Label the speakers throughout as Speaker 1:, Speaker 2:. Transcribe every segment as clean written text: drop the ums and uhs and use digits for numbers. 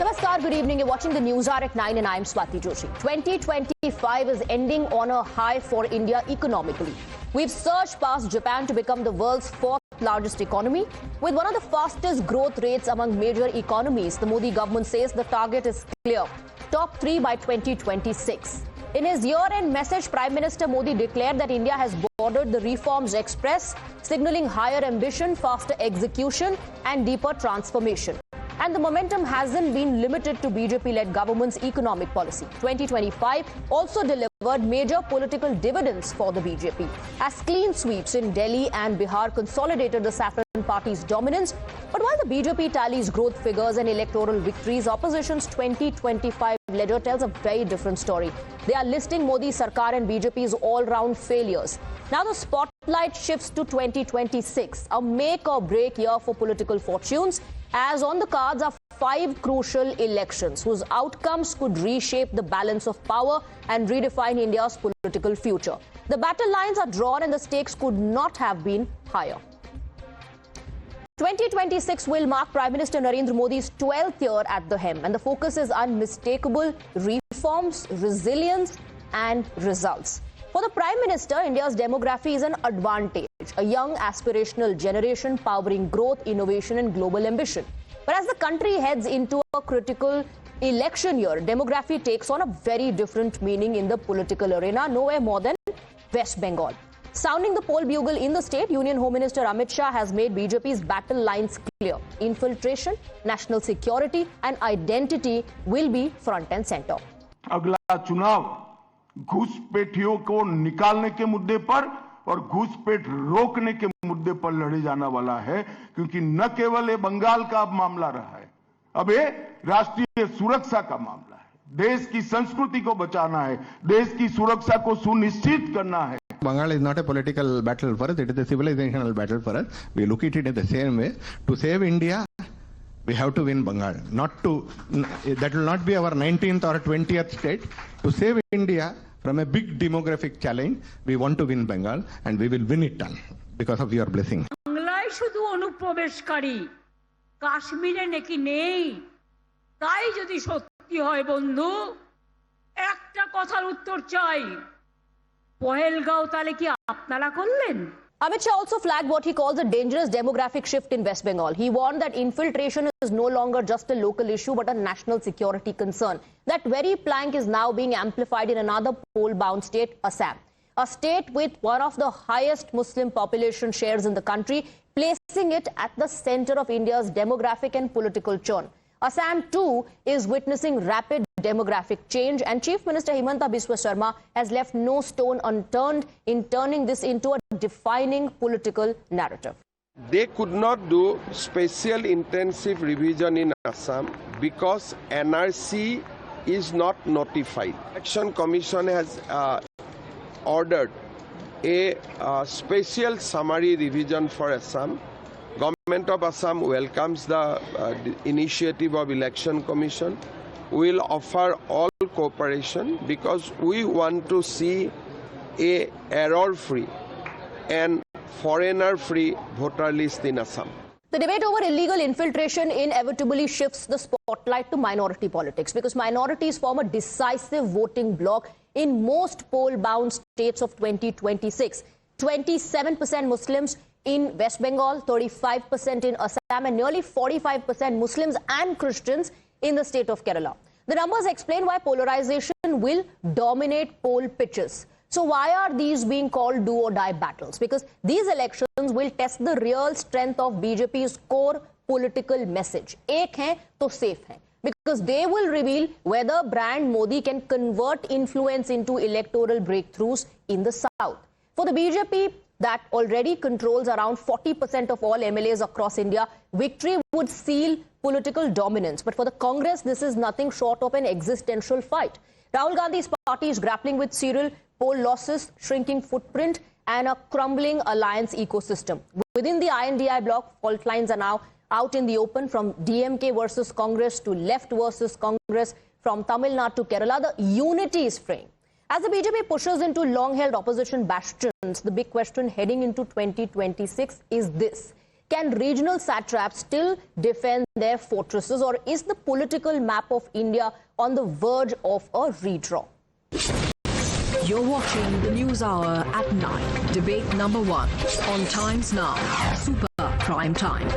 Speaker 1: Namaskar, good evening. You're watching the Newshour at 9 and I'm Swati Joshi. 2025 is ending on a high for India economically. We've surged past Japan to become the world's fourth largest economy. With one of the fastest growth rates among major economies, the Modi government says the target is clear. Top 3 by 2026. In his year-end message, Prime Minister Modi declared that India has boarded the reforms express, signaling higher ambition, faster execution and deeper transformation. And the momentum hasn't been limited to BJP-led government's economic policy. 2025 also delivered major political dividends for the BJP, as clean sweeps in Delhi and Bihar consolidated the saffron party's dominance. But while the BJP tallies growth figures and electoral victories, opposition's 2025 ledger tells a very different story. They are listing Modi Sarkar and BJP's all-round failures. Now the spotlight shifts to 2026, a make-or-break year for political fortunes, as on the cards are 5 crucial elections whose outcomes could reshape the balance of power and redefine India's political future. The battle lines are drawn and the stakes could not have been higher. 2026 will mark Prime Minister Narendra Modi's 12th year at the helm, and the focus is unmistakable: reforms, resilience and results. For the Prime Minister, India's demography is an advantage, a young aspirational generation powering growth, innovation and global ambition. But as the country heads into a critical election year, demography takes on a very different meaning in the political arena, nowhere more than West Bengal. Sounding the poll bugle in the state, Union Home Minister Amit Shah has made BJP's battle lines clear. Infiltration, national security and identity will be front and center.
Speaker 2: अगला चुनाव घुसपैठियों को निकालने के मुद्दे पर और घुसपैठ रोकने के मुद्दे पर लड़े जाने वाला है, क्योंकि न केवल ये बंगाल का अब मामला रहा है, अब ये राष्ट्रीय सुरक्षा का मामला है। देश की संस्कृति को बचाना है, देश की सुरक्षा को सुनिश्चित करना है।
Speaker 3: Bengal is not a political battle for us, it is a civilizational battle for us. We look at it in the same way. To save India, we have to win Bengal. That will not be our 19th or 20th state. To save India from a big demographic challenge, we want to win Bengal and we will win it because of your blessing.
Speaker 4: বাংলায় শুধু অনুপ্রবেশকারী, কাশ্মীরে নাকি নেই। তাই যদি সত্যি হয় বন্ধু, একটা কথার উত্তর চাই। পহেলগাঁও তাহলে কি আপনারা করলেন?
Speaker 1: Amit Shah also flagged what he calls a dangerous demographic shift in West Bengal. He warned that infiltration is no longer just a local issue but a national security concern. That very plank is now being amplified in another poll-bound state, Assam. A state with one of the highest Muslim population shares in the country, placing it at the center of India's demographic and political churn. Assam too is witnessing rapid demographic change, and Chief Minister Himanta Biswa Sarma has left no stone unturned in turning this into a defining political narrative.
Speaker 5: They could not do special intensive revision in Assam because NRC is not notified. Election Commission has ordered a special summary revision for Assam. Government of Assam welcomes the initiative of Election Commission. We will offer all cooperation because we want to see a error-free and foreigner-free voter list in Assam.
Speaker 1: The debate over illegal infiltration inevitably shifts the spotlight to minority politics because minorities form a decisive voting bloc in most poll-bound states of 2026. 27% Muslims in West Bengal, 35% in Assam and nearly 45% Muslims and Christians in the state of Kerala. The numbers explain why polarization will dominate poll pitches. So why are these being called do-or-die battles? Because these elections will test the real strength of BJP's core political message. Ek hai to safe hai. Because they will reveal whether brand Modi can convert influence into electoral breakthroughs in the south. For the BJP, that already controls around 40% of all MLAs across India, victory would seal political dominance. But for the Congress, this is nothing short of an existential fight. Rahul Gandhi's party is grappling with serial poll losses, shrinking footprint, and a crumbling alliance ecosystem. Within the INDI bloc, fault lines are now out in the open, from DMK versus Congress to left versus Congress, from Tamil Nadu to Kerala. The unity is fraying. As the BJP pushes into long-held opposition bastions, the big question heading into 2026 is this: Can regional satraps still defend their fortresses, or is the political map of India on the verge of a redraw?
Speaker 6: You're watching the News Hour at 9. Debate number 1 on Times Now. Super Prime Time.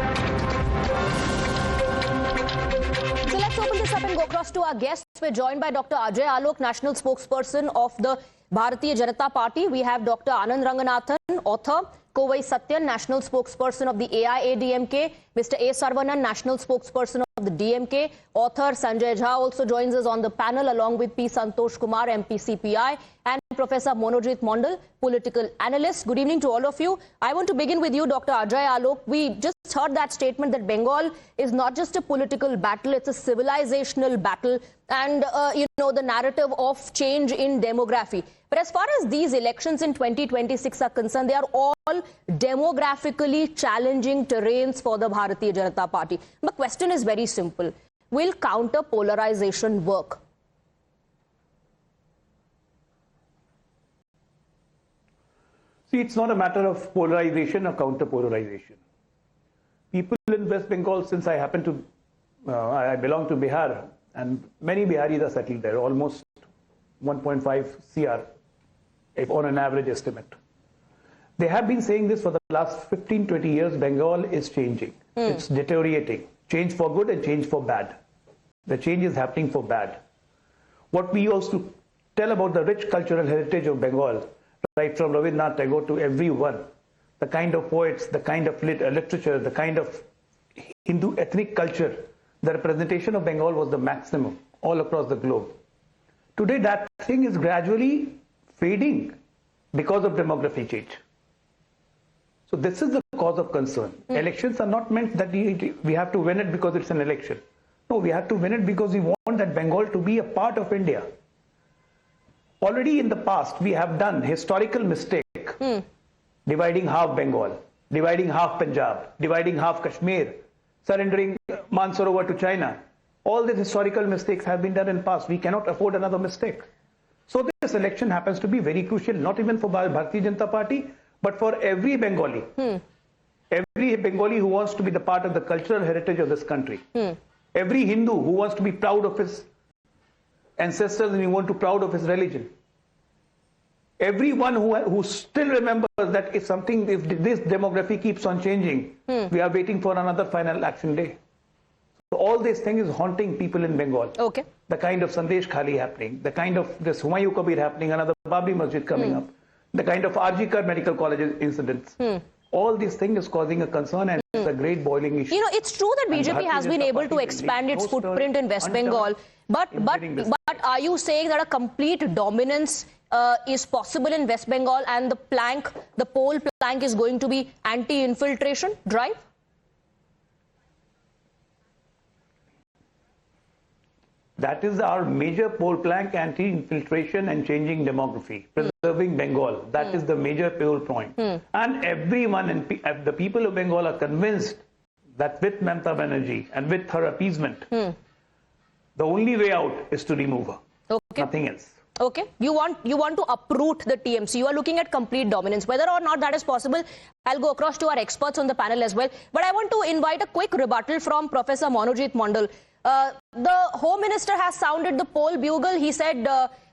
Speaker 1: So let's open this up and go across to our guests. We're joined by Dr. Ajay Alok, National Spokesperson of the Bharatiya Janata Party. We have Dr. Anand Ranganathan, author. Kovai Satyan, National Spokesperson of the AIADMK. Mr. A. Sarvanan, National Spokesperson of the DMK. Author Sanjay Jha also joins us on the panel along with P. Santosh Kumar, MP CPI, and Professor Monojit Mondal, political analyst. Good evening to all of you. I want to begin with you, Dr. Ajay Alok. We just heard that statement that Bengal is not just a political battle, it's a civilizational battle, and the narrative of change in demography. But as far as these elections in 2026 are concerned, they are all demographically challenging terrains for the Bharatiya Janata Party. The question is very simple. Will counter-polarization work?
Speaker 7: See, it's not a matter of polarization or counter-polarization. People in West Bengal, since I belong to Bihar, and many Biharis are settled there, almost 1.5 CR on an average estimate. They have been saying this for the last 15-20 years. Bengal is changing. It's deteriorating. Change for good and change for bad. The change is happening for bad. What we used to tell about the rich cultural heritage of Bengal, right from Rabindranath Tagore to everyone, the kind of poets, the kind of literature, the kind of Hindu ethnic culture, the representation of Bengal was the maximum all across the globe. Today, that thing is gradually fading because of demography change. So this is the cause of concern. Elections are not meant that we have to win it because it's an election. No, we have to win it because we want that Bengal to be a part of India. Already in the past, we have done historical mistake, dividing half Bengal, dividing half Punjab, dividing half Kashmir, surrendering Mansarovar to China. All these historical mistakes have been done in the past. We cannot afford another mistake. So this election happens to be very crucial, not even for Bharatiya Janata Party, but for every Bengali. Every Bengali who wants to be the part of the cultural heritage of this country. Every Hindu who wants to be proud of his ancestors and who wants to be proud of his religion. Everyone who still remembers that if this demography keeps on changing, we are waiting for another final action day. So all these things is haunting people in Bengal.
Speaker 1: Okay.
Speaker 7: The kind of Sandesh Khali happening, the kind of this Humayun Kabir happening, another Babri Masjid coming up, the kind of RG Medical College incidents. All these things is causing a concern, and it's a great boiling issue.
Speaker 1: It's true that BJP has been able to expand its footprint in West Bengal, but are you saying that a complete dominance is possible in West Bengal, and the poll plank is going to be anti-infiltration drive?
Speaker 7: That is our major poll plank: anti-infiltration and changing demography, preserving Bengal. That is the major poll point. And everyone, and the people of Bengal are convinced that with Mamata Banerjee and with her appeasement, the only way out is to remove her.
Speaker 1: Okay.
Speaker 7: Nothing else.
Speaker 1: Okay. You want to uproot the TMC. You are looking at complete dominance. Whether or not that is possible, I'll go across to our experts on the panel as well. But I want to invite a quick rebuttal from Professor Monojit Mondal. The Home Minister has sounded the poll bugle. He said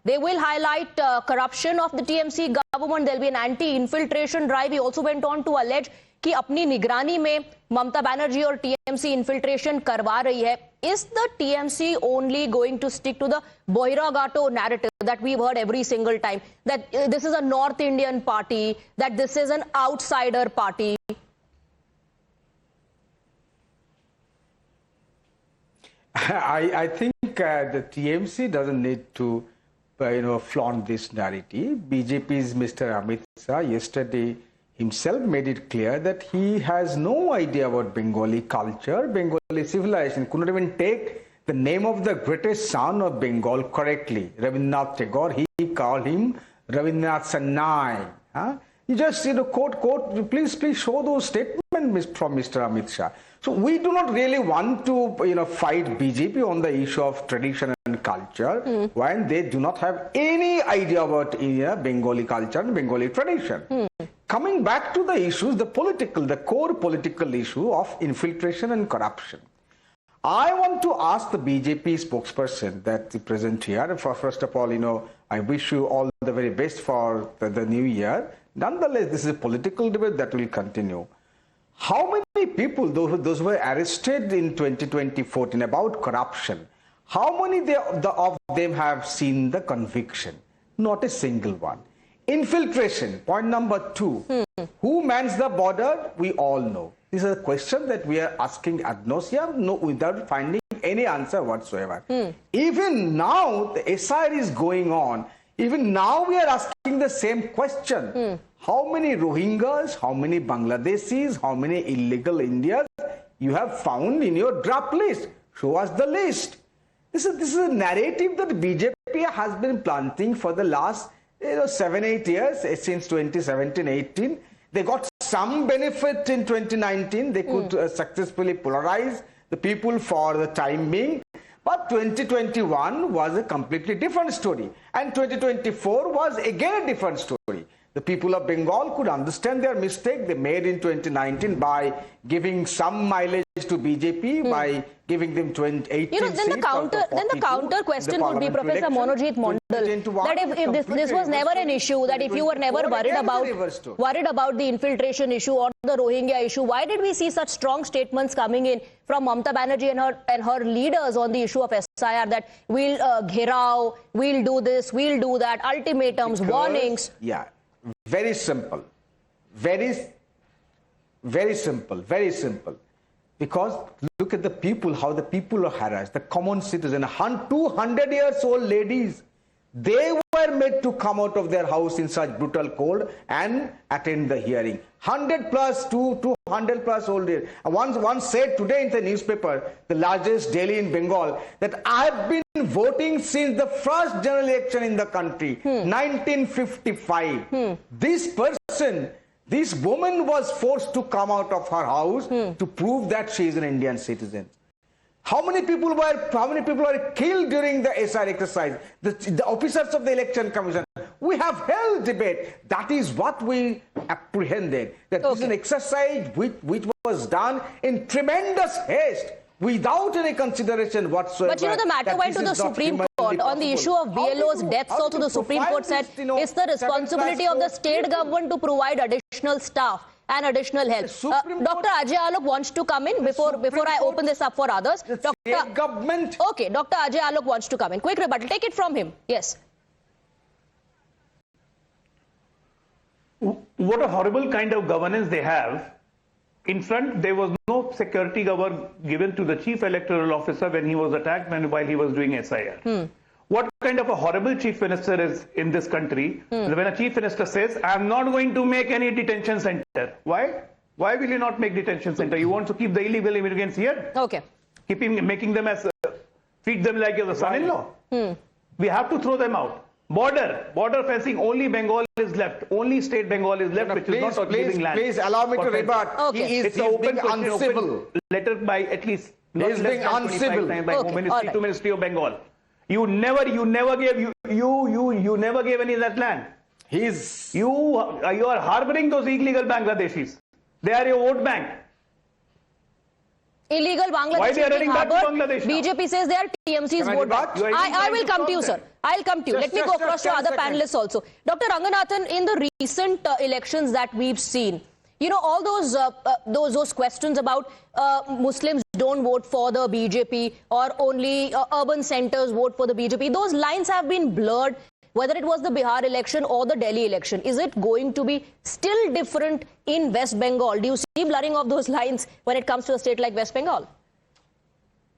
Speaker 1: they will highlight corruption of the TMC government. There will be an anti-infiltration drive. He also went on to allege कि अपनी निगरानी में ममता बनर्जी और TMC infiltration करवा रही है. Is the TMC only going to stick to the Boiragato narrative that we've heard every single time, that this is a North Indian party, that this is an outsider party?
Speaker 8: I think the TMC doesn't need to, flaunt this narrative. BJP's Mr. Amit Shah yesterday himself made it clear that he has no idea about Bengali culture, Bengali civilization. Could not even take the name of the greatest son of Bengal correctly, Rabindranath Tagore. He called him Rabindranath Sannai. You just quote. Please show those statements from Mr. Amit Shah. So we do not really want to fight BJP on the issue of tradition and culture when they do not have any idea about Bengali culture and Bengali tradition. coming back to the issues, the core political issue of infiltration and corruption. I want to ask the BJP spokesperson that is present here. First of all, I wish you all the very best for the new year. Nonetheless, this is a political debate that will continue. How many people, those who were arrested in 2014 about corruption, how many of them have seen the conviction? Not a single one. Infiltration, point number 2. Who mans the border? We all know. This is a question that we are asking ad nauseam, without finding any answer whatsoever. Even now, the SIR is going on. Even now, we are asking the same question. How many Rohingyas, how many Bangladeshis, how many illegal Indians you have found in your draft list? Show us the list. This is a narrative that BJP has been planting for the last 7-8 years, since 2017-18. They got some benefit in 2019. They could successfully polarize the people for the time being. But 2021 was a completely different story. And 2024 was again a different story. The people of Bengal could understand their mistake they made in 2019 by giving some mileage to BJP, by giving them 18 seats.
Speaker 1: Then the counter question would be, Professor Monojit Mondal, that if this was never an issue, that if you were never worried about the infiltration issue or the Rohingya issue, why did we see such strong statements coming in from Mamata Banerjee and her leaders on the issue of SIR, that we'll gherao, we'll do this, we'll do that, ultimatums, warnings?
Speaker 8: Yeah. Very simple. Very simple. Because look at the people, how the people are harassed. The common citizen, 200 years old ladies, they were made to come out of their house in such brutal cold and attend the hearing. 100 plus, 200 plus old age. One said today in the newspaper, the largest daily in Bengal, that I have been voting since the first general election in the country, 1955. This woman was forced to come out of her house to prove that she is an Indian citizen. How many people were killed during the SR exercise? The officers of the election commission. We have held debate. That is what we apprehended. That this is an exercise which was done in tremendous haste, without any consideration whatsoever.
Speaker 1: But the matter went to the Supreme Court on the issue of BLO's deaths. Also, the Supreme Court said it's the responsibility of the state government to provide additional staff and additional help. Dr. Ajay Alok wants to come in before I open this up for others.
Speaker 8: Government.
Speaker 1: Okay, Dr. Ajay Alok wants to come in. Quick rebuttal. Take it from him. Yes.
Speaker 7: What a horrible kind of governance they have. In front, there was no security cover given to the chief electoral officer when he was attacked while he was doing SIR. What kind of a horrible chief minister is in this country when a chief minister says, I am not going to make any detention center? Why? Why will you not make detention center? You want to keep the illegal immigrants here?
Speaker 1: Okay.
Speaker 7: Making them treat them like your son-in-law? We have to throw them out. Border fencing, only Bengal is left. Only state Bengal is left, which is not giving land.
Speaker 8: Please allow me to rebut.
Speaker 1: Okay.
Speaker 8: He is being uncivil.
Speaker 7: Letter by at least
Speaker 8: He is being uncivil.
Speaker 7: By Home Ministry to Ministry of Bengal. You never gave any of that land. You are harboring those illegal Bangladeshis. They are your vote bank.
Speaker 1: Illegal Bangladesh.
Speaker 7: Why they are running back to Bangladesh now?
Speaker 1: BJP says they are TMC's vote bank. I will come to you, sir. I'll come to you. Let me go across to other panelists also. Dr. Ranganathan, in the recent elections that we've seen, all those questions about Muslims don't vote for the BJP or only urban centers vote for the BJP, those lines have been blurred, whether it was the Bihar election or the Delhi election. Is it going to be still different in West Bengal? Do you see blurring of those lines when it comes to a state like West Bengal?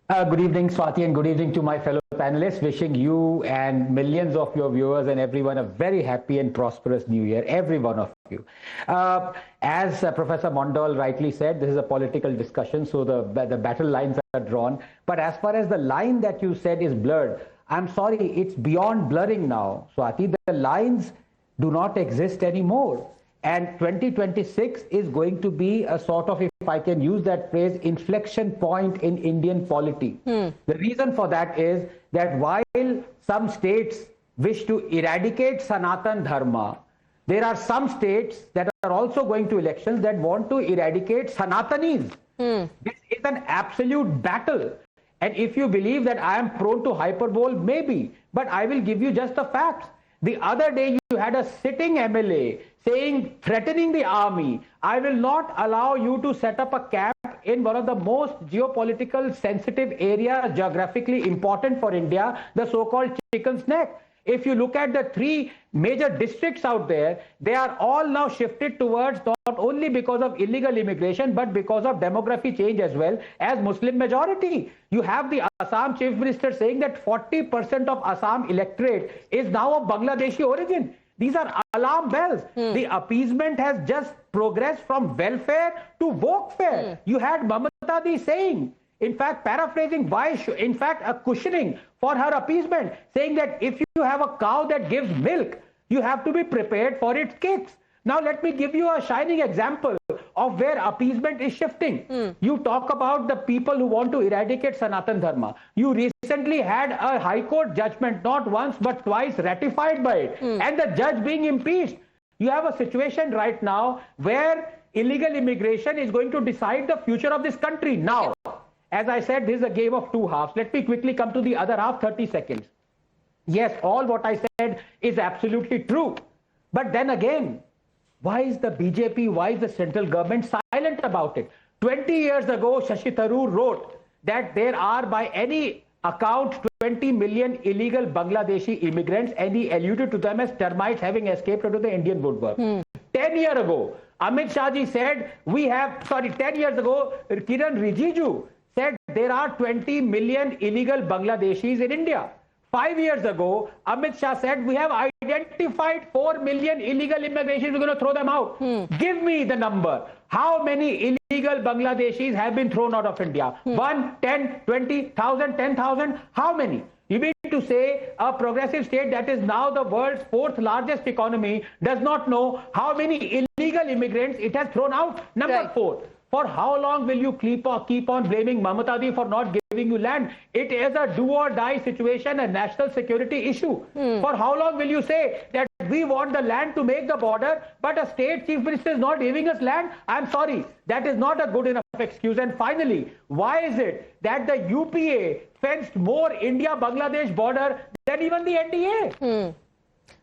Speaker 9: Good evening, Swati, and good evening to my fellow panelists. Wishing you and millions of your viewers and everyone a very happy and prosperous new year, every one of you. As Professor Mondal rightly said, this is a political discussion, so the battle lines are drawn. But as far as the line that you said is blurred, I'm sorry, it's beyond blurring now, Swati. The lines do not exist anymore. And 2026 is going to be a sort of, if I can use that phrase, inflection point in Indian polity. The reason for that is that while some states wish to eradicate Sanatan Dharma, There are some states that are also going to elections that want to eradicate Sanatanis. This is an absolute battle. And if you believe that I am prone to hyperbole, maybe. But I will give you just the facts. The other day you had a sitting MLA threatening the army, I will not allow you to set up a camp in one of the most geopolitical sensitive areas, geographically important for India, the so-called Chicken's Neck. If you look at the 3 major districts out there, they are all now shifted towards not only because of illegal immigration, but because of demography change as well as Muslim majority. You have the Assam Chief Minister saying that 40% of Assam electorate is now of Bangladeshi origin. These are alarm bells. The appeasement has just progressed from welfare to workfare. You had Mamata Di saying, in fact, paraphrasing, a cushioning for her appeasement, saying that if you have a cow that gives milk, you have to be prepared for its kicks. Now, let me give you a shining example of where appeasement is shifting. You talk about the people who want to eradicate Sanatan Dharma. You recently had a High Court judgment, not once but twice, ratified by it, and the judge being impeached. You have a situation right now where illegal immigration is going to decide the future of this country. Now, as I said, this is a game of 2 halves. Let me quickly come to the other half, 30 seconds. Yes, all what I said is absolutely true. But then again, why is the BJP, why is the central government silent about it? 20 years ago, Shashi Tharoor wrote that there are, by any account, 20 million illegal Bangladeshi immigrants, and he alluded to them as termites having escaped into the Indian woodwork. 10 years ago, Amit Shah ji said, 10 years ago, Kiran Rijiju said there are 20 million illegal Bangladeshis in India. 5 years ago, Amit Shah said, we have identified 4 million illegal immigrants, we're going to throw them out. Give me the number. How many illegal Bangladeshis have been thrown out of India? 1, 10, 20,000, 10,000? How many? You mean to say a progressive state that is now the world's 4th largest economy does not know how many illegal immigrants it has thrown out? Number 4. For how long will you keep on blaming Mamata Di for not giving you land? It is a do or die situation, a national security issue. For how long will you say that we want the land to make the border, but a state chief minister is not giving us land? I'm sorry, that is not a good enough excuse. And finally, why is it that the UPA fenced more India-Bangladesh border than even the NDA?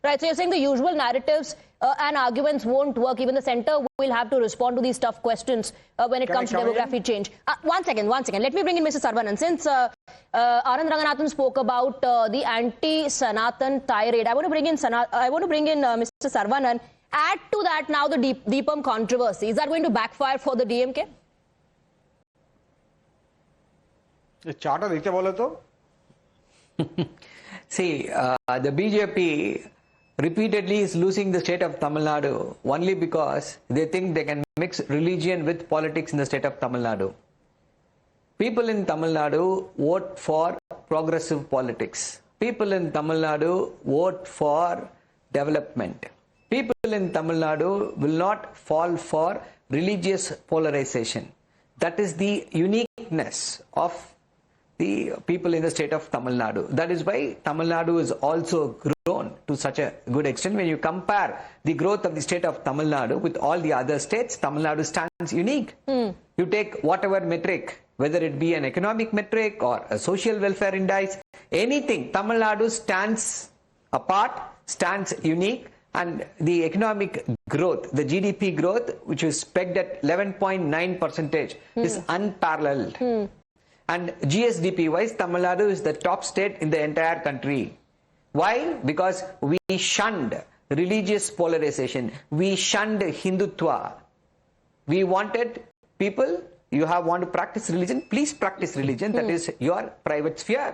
Speaker 1: Right, so you're saying the usual narratives and arguments won't work. Even the centre will have to respond to these tough questions when it comes to demographic change. One second. Let me bring in Mr. Saravanan. Since Anand Ranganathan spoke about the anti-Sanatan tirade, I want to bring in Mr. Saravanan. Add to that now the Deepam controversy. Is that going to backfire for the DMK?
Speaker 8: The charter dekhe bole to.
Speaker 10: See, the BJP repeatedly is losing the state of Tamil Nadu only because they think they can mix religion with politics in the state of Tamil Nadu. People in Tamil Nadu vote for progressive politics. People in Tamil Nadu vote for development. People in Tamil Nadu will not fall for religious polarization. That is the uniqueness of the people in the state of Tamil Nadu. That is why Tamil Nadu is also grown to such a good extent. When you compare the growth of the state of Tamil Nadu with all the other states, Tamil Nadu stands unique. You take whatever metric, whether it be an economic metric or a social welfare index, anything, Tamil Nadu stands apart, stands unique, and the economic growth, the GDP growth, which is pegged at 11.9%, is unparalleled. And GSDP wise, Tamil Nadu is the top state in the entire country. Why? Because we shunned religious polarization. We shunned Hindutva. We wanted people, you want to practice religion, please practice religion. That is your private sphere.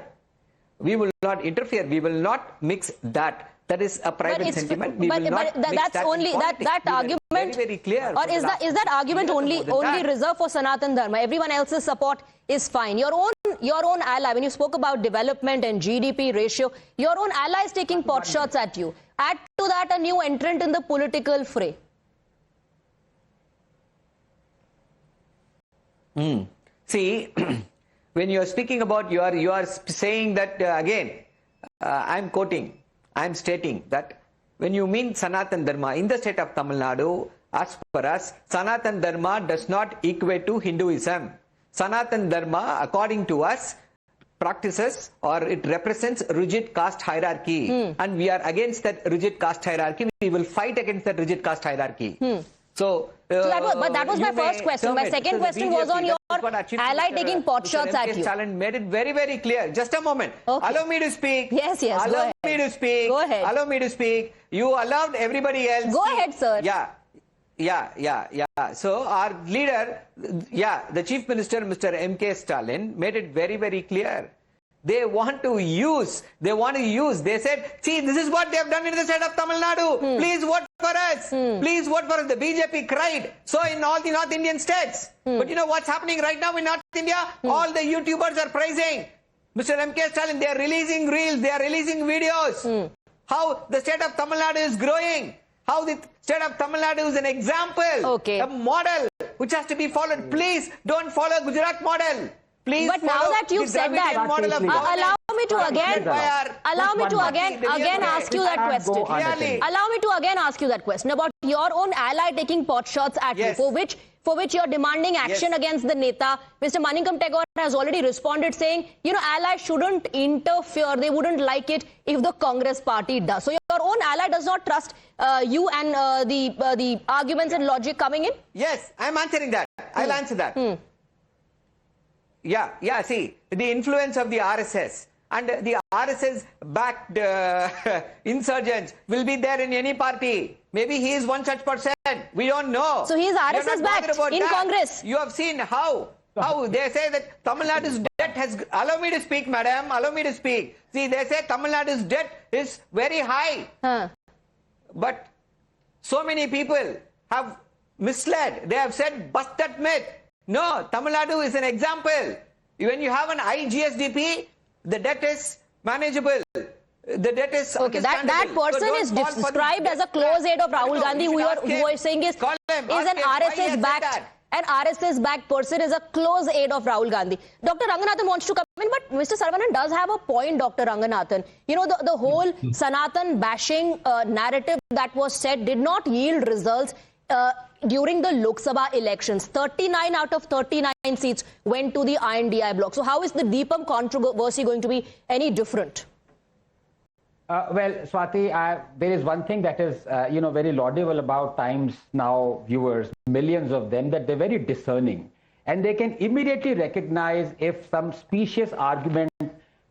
Speaker 10: We will not interfere. We will not mix that. That is a private sentiment. We will not mix
Speaker 1: that's
Speaker 10: that
Speaker 1: only that argument.
Speaker 10: Very, very clear.
Speaker 1: Or is that argument only reserved for Sanatan Dharma? Everyone else's support is fine. Your own ally, when you spoke about development and GDP ratio, your own ally is taking pot shots at you. Add to that a new entrant in the political fray.
Speaker 10: See, when you are speaking about, you are saying that again, I'm quoting, I'm stating that when you mean Sanatan Dharma in the state of Tamil Nadu, as per us, Sanatan Dharma does not equate to Hinduism. Sanatan Dharma, according to us, practices or it represents rigid caste hierarchy. And we are against that rigid caste hierarchy. We will fight against that rigid caste hierarchy. So
Speaker 1: that was my first question. My second question was on your ally taking pot shots at you.
Speaker 10: Stalin made it very, very clear. Just a moment.
Speaker 1: Okay.
Speaker 10: Allow me to speak.
Speaker 1: Yes,
Speaker 10: Allow me to speak.
Speaker 1: Go ahead.
Speaker 10: Allow me to speak. You allowed everybody else.
Speaker 1: Go ahead, sir.
Speaker 10: Yeah. So our leader, the Chief Minister, Mr. M.K. Stalin, made it very, very clear. They said, see, this is what they have done in the state of Tamil Nadu. Please vote for us. Please vote for us. The BJP cried. So in all the North Indian states. But you know what's happening right now in North India? All the YouTubers are praising Mr. M.K. Stalin. They are releasing reels. They are releasing videos. How the state of Tamil Nadu is growing. How the state of Tamil Nadu is an example. A model which has to be followed. Please don't follow Gujarat model. Please
Speaker 1: but now that you've said that, allow me to again ask you that question. Allow me to again ask you that question about your own ally taking pot shots at you, for which you're demanding action against the Neta. Mr. Manickam Tagore has already responded saying, you know, allies shouldn't interfere. They wouldn't like it if the Congress party does. So your own ally does not trust you and the arguments and logic coming in?
Speaker 10: Yes, I'm answering that. I'll answer that. See, the influence of the RSS and the RSS-backed insurgents will be there in any party. Maybe he is one such person. We don't know.
Speaker 1: So he is RSS-backed in Congress.
Speaker 10: You have seen how they say that Tamil Nadu's debt has... Allow me to speak, madam. Allow me to speak. See, they say Tamil Nadu's debt is very high. But so many people have misled. They have said, bust that myth. No, Tamil Nadu is an example. When you have an high GSDP, the debt is manageable. The debt is
Speaker 1: that person is described as a close aide of Rahul Gandhi, who you are saying is an RSS-backed person, is a close aide of Rahul Gandhi. Dr. Ranganathan wants to come in, but Mr. Saravanan does have a point, Dr. Ranganathan. You know, the whole Sanatan bashing narrative that was said did not yield results during the Lok Sabha elections. 39 out of 39 seats went to the INDI bloc. So how is the Deepam controversy going to be any different?
Speaker 9: Well, Swati, there is one thing that is, very laudable about Times Now viewers, millions of them, that they're very discerning. And they can immediately recognize if some specious argument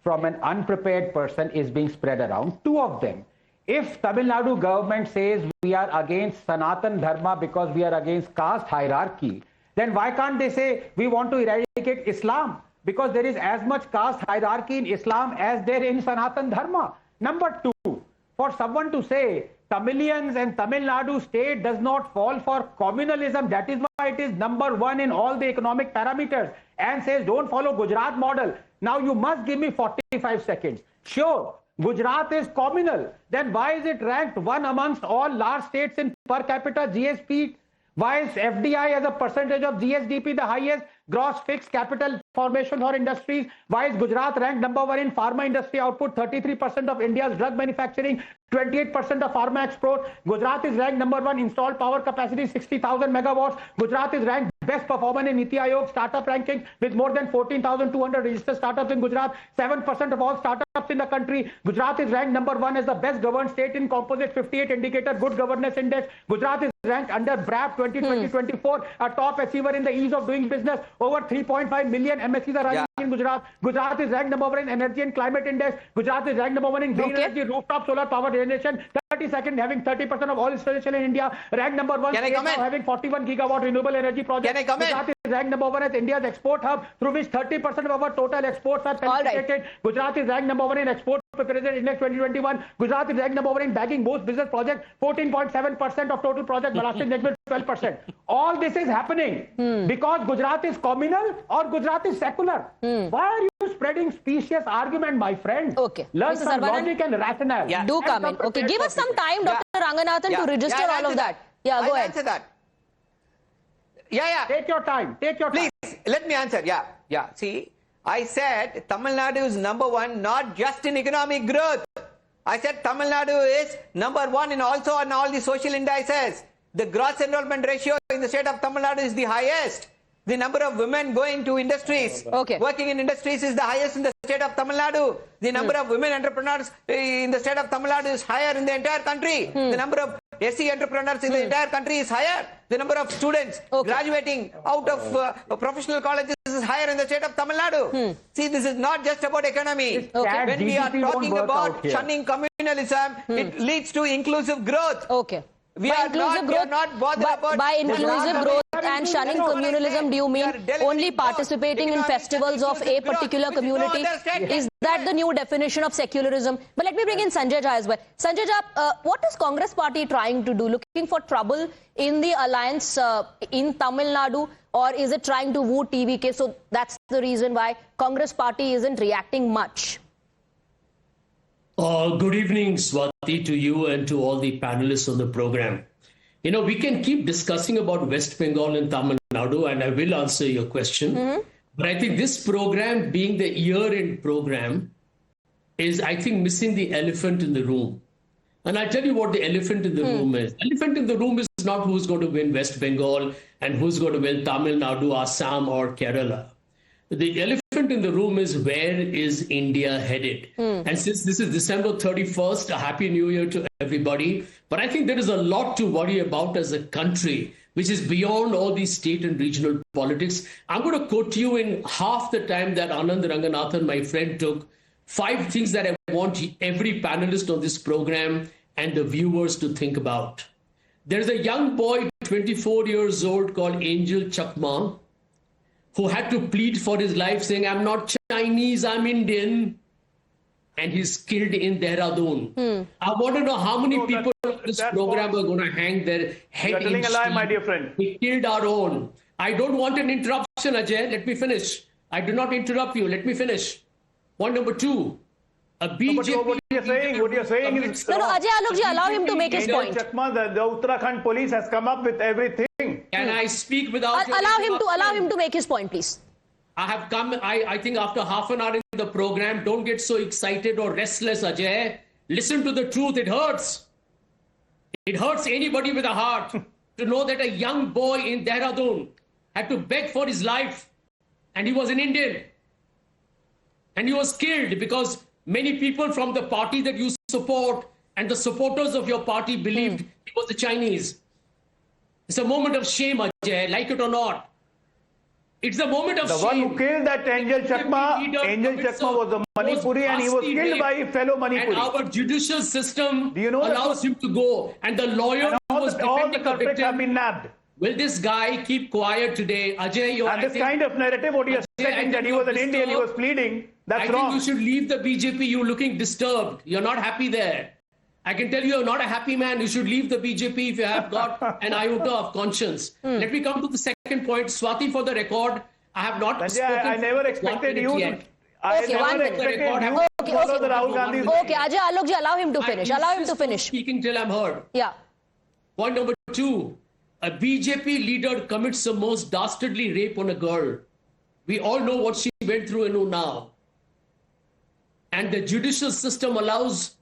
Speaker 9: from an unprepared person is being spread around. Two of them. If Tamil Nadu government says we are against Sanatan Dharma because we are against caste hierarchy, then why can't they say we want to eradicate Islam? Because there is as much caste hierarchy in Islam as there in Sanatan Dharma. Number two, for someone to say Tamilians and Tamil Nadu state does not fall for communalism, that is why it is number one in all the economic parameters, and says don't follow Gujarat model. Now you must give me 45 seconds. Sure, Gujarat is communal. Then why is it ranked one amongst all large states in per capita GSP? Why is FDI as a percentage of GSDP the highest? Gross fixed capital formation for industries. Why is Gujarat ranked number one in pharma industry output? 33% of India's drug manufacturing, 28% of pharma export. Gujarat is ranked number one installed power capacity, 60,000 megawatts. Gujarat is ranked best performer in Niti Aayog startup ranking with more than 14,200 registered startups in Gujarat. 7% of all startups in the country. Gujarat is ranked number one as the best governed state in composite 58 indicator good governance index. Gujarat is ranked under BRAP 2020-24, a top achiever in the ease of doing business. Over 3.5 million MSCs are running in Gujarat. Gujarat is ranked number one in energy and climate index. Gujarat is ranked number one in green energy, rooftop solar power generation. 32nd, having 30% of all installation in India. Ranked number one, now having 41 gigawatt renewable energy projects. Gujarat is ranked number one as India's export hub, through which 30% of our total exports are penetrated. Gujarat is ranked number one in export preparation index 2021. Gujarat is ranked number one in bagging most business projects, 14.7% of total project. Maharashtra is next 12%. All this is happening because Gujarat is communal or Gujarat is secular. Why are you spreading specious argument, my friend? Learn
Speaker 1: Mr.
Speaker 9: some
Speaker 1: Saravanan,
Speaker 9: logic and rationale.
Speaker 1: do come in. Give us some time, Dr. Ranganathan, to register all of that. Go
Speaker 10: I'll
Speaker 1: ahead.
Speaker 10: answer that.
Speaker 9: Take your time. Take your time.
Speaker 10: Please, let me answer. See, I said Tamil Nadu is number one, not just in economic growth. I said Tamil Nadu is number one in also on all the social indices. The gross enrollment ratio in the state of Tamil Nadu is the highest. The number of women going to industries, working in industries is the highest in the state of Tamil Nadu. The number of women entrepreneurs in the state of Tamil Nadu is higher in the entire country. The number of SC entrepreneurs in the entire country is higher. The number of students graduating out of professional colleges is higher in the state of Tamil Nadu. See, this is not just about economy. When we are talking about shunning communalism, it leads to inclusive growth. We are not bothered about...
Speaker 1: By inclusive growth and shunning communalism, do you mean only participating in festivals of a particular community? Is that the new definition of secularism? But let me bring in Sanjay Jha as well. Sanjay Jha, what is Congress party trying to do? Looking for trouble in the alliance in Tamil Nadu, or is it trying to woo TVK? So that's the reason why Congress party isn't reacting much.
Speaker 11: Good evening, Swati, to you and to all the panelists on the program. You know, we can keep discussing about West Bengal and Tamil Nadu, and I will answer your question. But I think this program, being the year-end program, is, I think, missing the elephant in the room. And I'll tell you what the elephant in the room is. Elephant in the room is not who's going to win West Bengal and who's going to win Tamil Nadu, Assam, or Kerala. The elephant in the room is, where is India headed? And since this is December 31st, a happy new year to everybody. But I think there is a lot to worry about as a country, which is beyond all these state and regional politics. I'm going to quote you in half the time that Anand Ranganathan, my friend, took. 5 things that I want every panelist on this program and the viewers to think about. There's a young boy, 24 years old, called Angel Chakma, who had to plead for his life saying, I'm not Chinese, I'm Indian. And he's killed in Dehradun. I want to know how many people on this program are going to hang their head in
Speaker 7: telling a lie, my dear friend.
Speaker 11: We killed our own. I don't want an interruption, Ajay. Let me finish. I do not interrupt you. Let me finish. Point number 2. A BJP...
Speaker 7: what you're saying is...
Speaker 1: No, Ajay Alokji, allow him to make his point.
Speaker 7: Chakma, the Uttarakhand police has come up with everything.
Speaker 11: Can I speak without...
Speaker 1: Allow him to make his point, please.
Speaker 11: I have come, I think after half an hour in the program, don't get so excited or restless, Ajay. Listen to the truth, it hurts. It hurts anybody with a heart to know that a young boy in Dehradun had to beg for his life, and he was an Indian. And he was killed because many people from the party that you support and the supporters of your party believed he was the Chinese. It's a moment of shame, Ajay, like it or not. It's a moment of shame.
Speaker 7: The one who killed that Angel Chakma was a Manipuri, and he was killed by a fellow Manipuri.
Speaker 11: And our judicial system allows him to go. And the lawyer who was defending the victim
Speaker 7: have been nabbed.
Speaker 11: Will this guy keep quiet today? Ajay, you are...
Speaker 7: And this kind of narrative, what you're saying, that he was an Indian, he was pleading, that's wrong.
Speaker 11: I think you should leave the BJP. You're looking disturbed. You're not happy there. I can tell you're not a happy man. You should leave the BJP if you have got an iota of conscience. Let me come to the second point. Swati, for the record, I have not spoken...
Speaker 7: I never expected you to...
Speaker 1: Okay, Ajay Alokji, allow him to finish. Allow him to finish.
Speaker 11: Speaking till I'm heard.
Speaker 1: Yeah.
Speaker 11: Point number 2. A BJP leader commits the most dastardly rape on a girl. We all know what she went through and know now. And the judicial system allows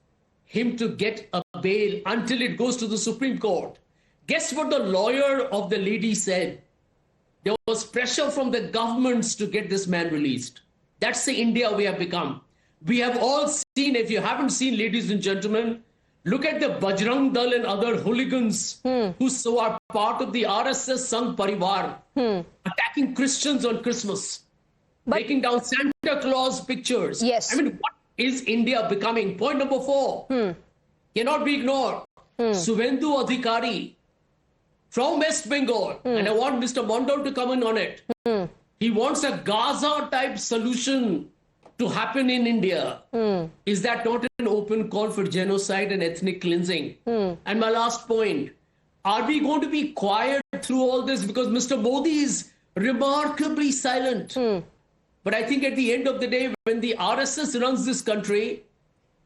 Speaker 11: him to get a bail until it goes to the Supreme Court. Guess what the lawyer of the lady said? There was pressure from the governments to get this man released. That's the India we have become. We have all seen, if you haven't seen, ladies and gentlemen, look at the Bajrang Dal and other hooligans who so are part of the RSS Sangh Parivar, attacking Christians on Christmas, taking down Santa Claus pictures.
Speaker 1: Yes.
Speaker 11: I mean, what is India becoming? Point number 4 cannot be ignored. Suvendu Adhikari from West Bengal, and I want Mr. Mondal to come in on it. He wants a Gaza-type solution to happen in India. Is that not an open call for genocide and ethnic cleansing? And my last point, are we going to be quiet through all this? Because Mr. Modi is remarkably silent. But I think at the end of the day, when the RSS runs this country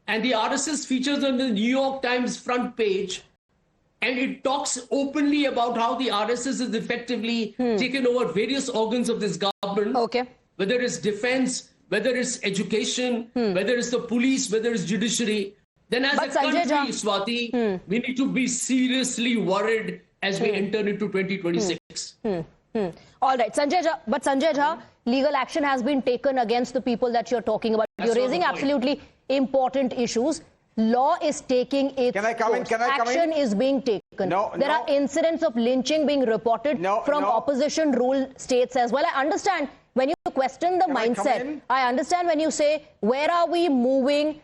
Speaker 11: and the RSS features on the New York Times front page, and it talks openly about how the RSS is effectively taken over various organs of this government, whether it's defense, whether it's education, whether it's the police, whether it's judiciary, then as
Speaker 1: But
Speaker 11: a
Speaker 1: Sanjay
Speaker 11: country,
Speaker 1: Jha-
Speaker 11: Swati, we need to be seriously worried as we enter into 2026.
Speaker 1: All right, Sanjay Jha, legal action has been taken against the people that you're talking about.
Speaker 11: That's
Speaker 1: You're
Speaker 11: not
Speaker 1: raising
Speaker 11: the point.
Speaker 1: absolutely important issues. Law is taking its
Speaker 8: Can I come in?
Speaker 1: course.
Speaker 8: Can I come in?
Speaker 1: Action is being taken.
Speaker 8: No,
Speaker 1: there are incidents of lynching being reported from opposition ruled states as well. I understand when you question the mindset. I understand when you say, where are we moving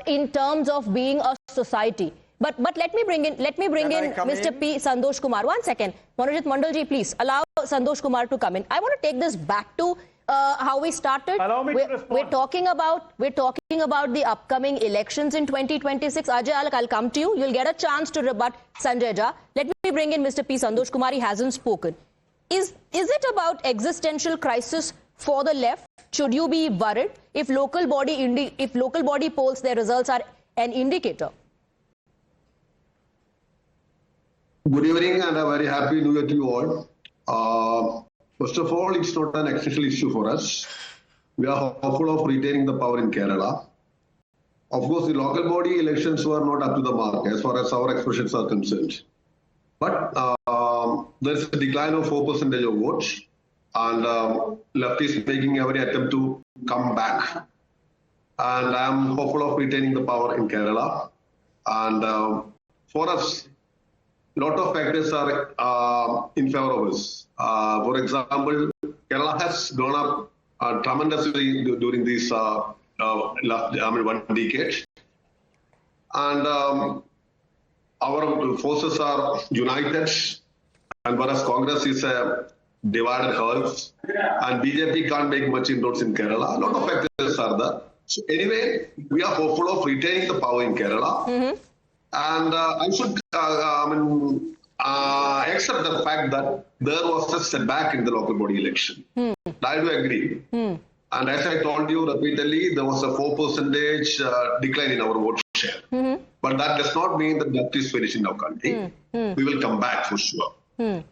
Speaker 1: in terms of being a society? But let me bring in Mr. P. Santosh Kumar. 1 second. Manojit Mandalji, please allow Santosh Kumar to come in. I want to take this back to how we started.
Speaker 7: Allow me to respond.
Speaker 1: We're talking about the upcoming elections in 2026. Ajay Alak, I'll come to you. You'll get a chance to rebut Sanjay Jha. Let me bring in Mr. P. Santosh Kumar. He hasn't spoken. Is it about existential crisis for the left? Should you be worried if local body polls, their results are an indicator?
Speaker 12: Good evening and a very happy New Year to you all. First of all, it's not an existential issue for us. We are hopeful of retaining the power in Kerala. Of course, the local body elections were not up to the mark as far as our expressions are concerned. But there is a decline of 4% of votes, and left is making every attempt to come back. And I am hopeful of retaining the power in Kerala. And for us, a lot of factors are in favor of us. For example, Kerala has gone up tremendously during this one decade. And our forces are united, and whereas Congress is a divided house, and BJP can't make much inroads in Kerala. A lot of factors are there. So anyway, we are hopeful of retaining the power in Kerala. And I should accept the fact that there was a setback in the local body election. I do agree. And as I told you repeatedly, there was a 4% decline in our vote share. But that does not mean that that is finished in our country. We will come back for sure. And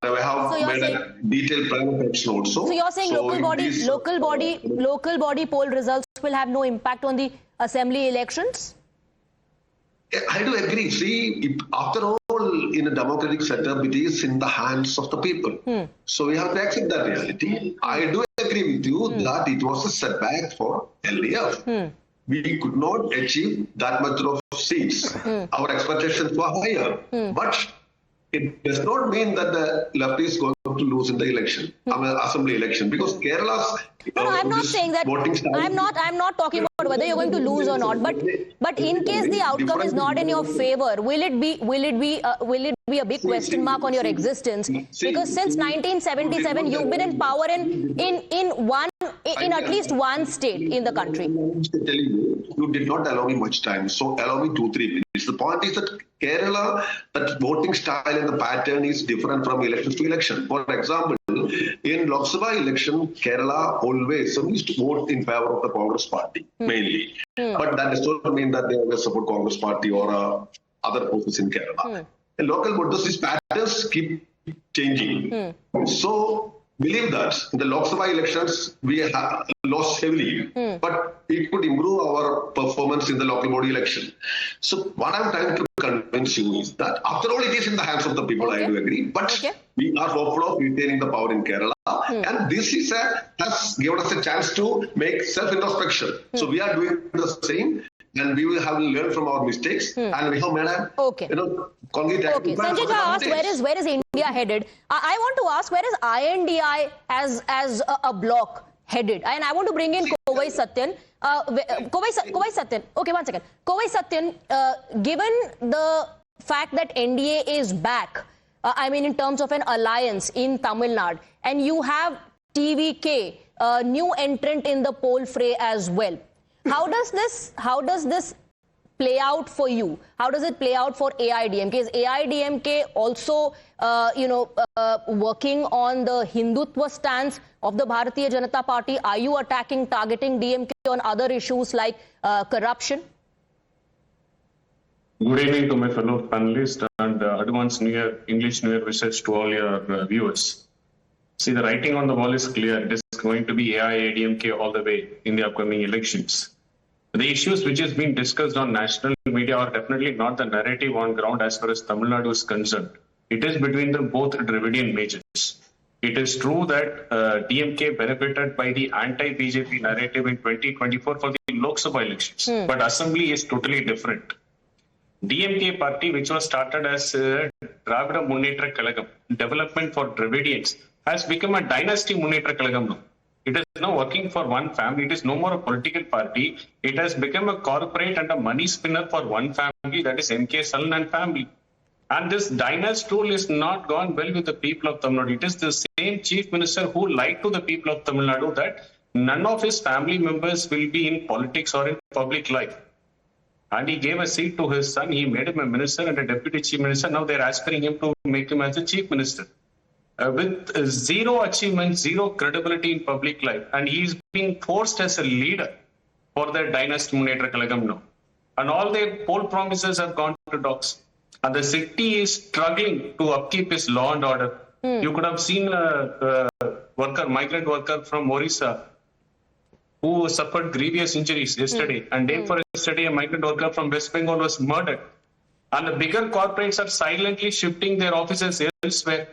Speaker 12: we have made a detailed private action also.
Speaker 1: So you're saying local body poll results will have no impact on the assembly elections?
Speaker 12: I do agree. See, after all, in a democratic setup, it is in the hands of the people. So we have to accept that reality. I do agree with you that it was a setback for LDF. We could not achieve that much of seats. Our expectations were higher. But it does not mean that the left is going to lose in the election, assembly election, because Kerala's
Speaker 1: No, I'm not saying that. I'm not talking about whether you're going to lose or not. But in case the outcome is not in your favor, will it be a big question mark on your existence? Because since 1977, you've been in power in at least one state in the country.
Speaker 12: You did not allow me much time, so allow me 2-3 minutes. The point is that Kerala, that voting style and the pattern is different from elections to election. For example, in Lok Sabha election, Kerala always used to vote in favor of the Congress party, mainly. But that does not mean that they always support Congress party or other forces in Kerala. In local voters, these patterns keep changing. So, believe that in the Lok Sabha elections, we have lost heavily, but it could improve our performance in the local body election. So what I'm trying to convince you is that after all, it is in the hands of the people, I do agree, but we are hopeful of retaining the power in Kerala. And this has given us a chance to make self-introspection. So we are doing the same. And we will have learned from our mistakes, and we have made a concrete action plan.
Speaker 1: Sanjay Jha asked, where is India headed? I want to ask, where is INDI as a bloc headed? And I want to bring in Kovai Satyan. Kovai Satyan. Okay, 1 second. Kovai Satyan, given the fact that NDA is back, in terms of an alliance in Tamil Nadu, and you have TVK, a new entrant in the poll fray as well. How does this play out for you? How does it play out for AIDMK? Is AIDMK also, working on the Hindutva stance of the Bharatiya Janata Party? Are you targeting DMK on other issues like corruption?
Speaker 13: Good evening to my fellow panelists and advance English New Year wishes to all your viewers. See, the writing on the wall is clear. It is going to be AIADMK all the way in the upcoming elections. The issues which is being discussed on national media are definitely not the narrative on ground as far as Tamil Nadu is concerned. It is between the both Dravidian majors. It is true that DMK benefited by the anti-BJP narrative in 2024 for the Lok Sabha elections, but Assembly is totally different. DMK party, which was started as Dravida Munnetra Kalagam, Development for Dravidians, has become a dynasty Munnetra Kalagam now. It is now working for one family. It is no more a political party. It has become a corporate and a money spinner for one family, that is MK Stalin and family. And this dynasty rule is not gone well with the people of Tamil Nadu. It is the same chief minister who lied to the people of Tamil Nadu that none of his family members will be in politics or in public life. And he gave a seat to his son. He made him a minister and a deputy chief minister. Now they're asking him to make him as a chief minister. With zero achievements, zero credibility in public life. And he's being forced as a leader for their dynasty Munnetra Kalagam now. And all their poll promises have gone to dogs. And the city is struggling to upkeep its law and order. You could have seen a migrant worker from Orissa who suffered grievous injuries yesterday. And day for yesterday, a migrant worker from West Bengal was murdered. And the bigger corporates are silently shifting their offices elsewhere.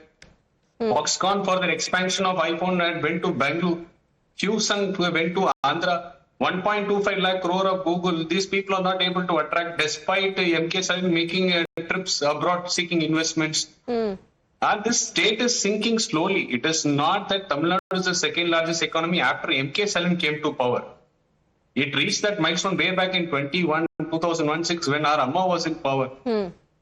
Speaker 13: Foxconn for their expansion of iPhone and went to Bangalore. Hewson went to Andhra. 1.25 lakh crore of Google. These people are not able to attract despite MK Stalin making trips abroad seeking investments. And this state is sinking slowly. It is not that Tamil Nadu is the second largest economy after MK Stalin came to power. It reached that milestone way back in 2001-6 when our Amma was in power.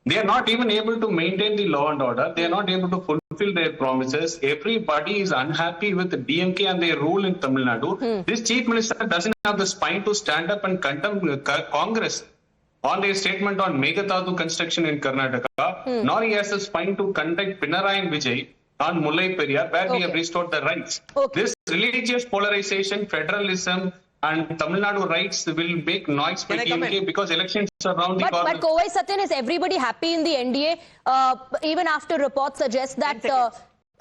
Speaker 13: They are not even able to maintain the law and order. They are not able to fulfill their promises. Everybody is unhappy with the DMK and their rule in Tamil Nadu. This chief minister doesn't have the spine to stand up and condemn Congress on their statement on Meghatadu construction in Karnataka, nor he has the spine to conduct Pinarayi and Vijay on Mullai Periyar, where we have restored the rights. This religious polarization, federalism, and Tamil Nadu rights will make noise with DMK because elections are around the corner.
Speaker 1: But Kovai Satyan, is everybody happy in the NDA? Even after reports suggest that